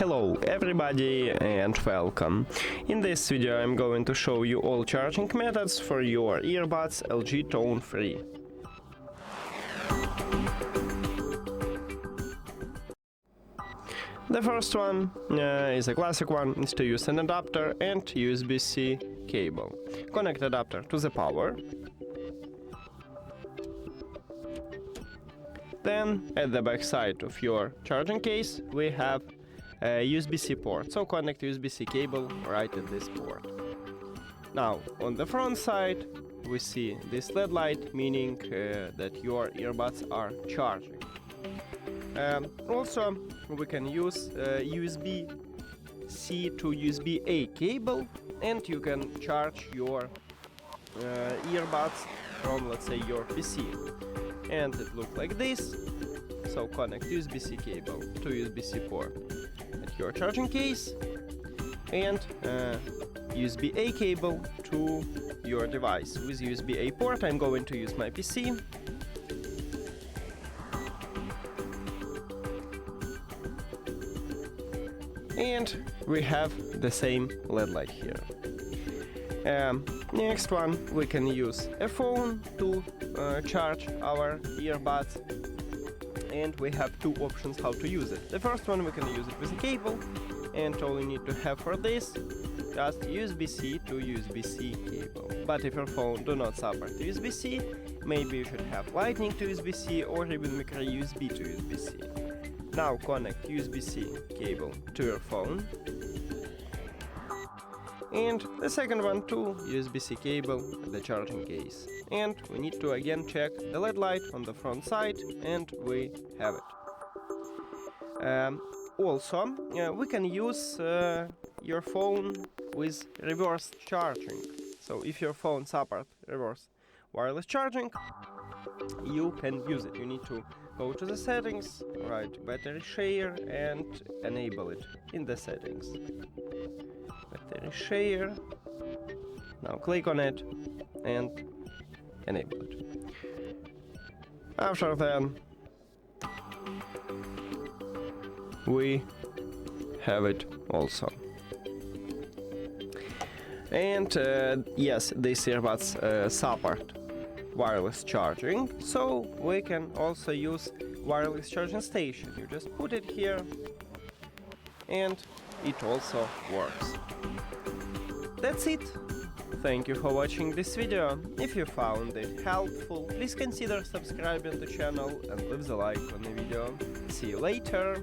Hello everybody and welcome. In this video I'm going to show you all charging methods for your earbuds LG TONE Free. The first one is a classic one, is to use an adapter and USB-C cable. Connect adapter to the power. Then at the back side of your charging case we have a USB-C port, so connect USB-C cable right at this port. Now on the front side we see this LED light, meaning that your earbuds are charging. Also we can use USB-C to USB-A cable, and you can charge your earbuds from, let's say, your PC. And it looks like this. So connect USB-C cable to USB-C port at your charging case, and USB-A cable to your device. With USB-A port I'm going to use my PC. And we have the same LED light here. Next one, we can use a phone to charge our earbuds, and we have two options how to use it. The first one, we can use it with a cable, and all you need to have for this, just USB-C to USB-C cable. But if your phone do not support USB-C, maybe you should have Lightning to USB-C or even micro USB to USB-C. Now connect USB-C cable to your phone, and the second one to USB-C cable at the charging case. And we need to again check the LED light on the front side, and we have it. Also, we can use your phone with reverse charging. So if your phone supports reverse wireless charging, you can use it. You need to go to the settings, write battery share, and enable it in the settings. Battery share. Now click on it and enable it. After that, we have it also. And yes, these earbuds support wireless charging, so we can also use wireless charging station. You just put it here and it also works. That's it. Thank you for watching this video. If you found it helpful, please consider subscribing to the channel and leave the like on the video. See you later.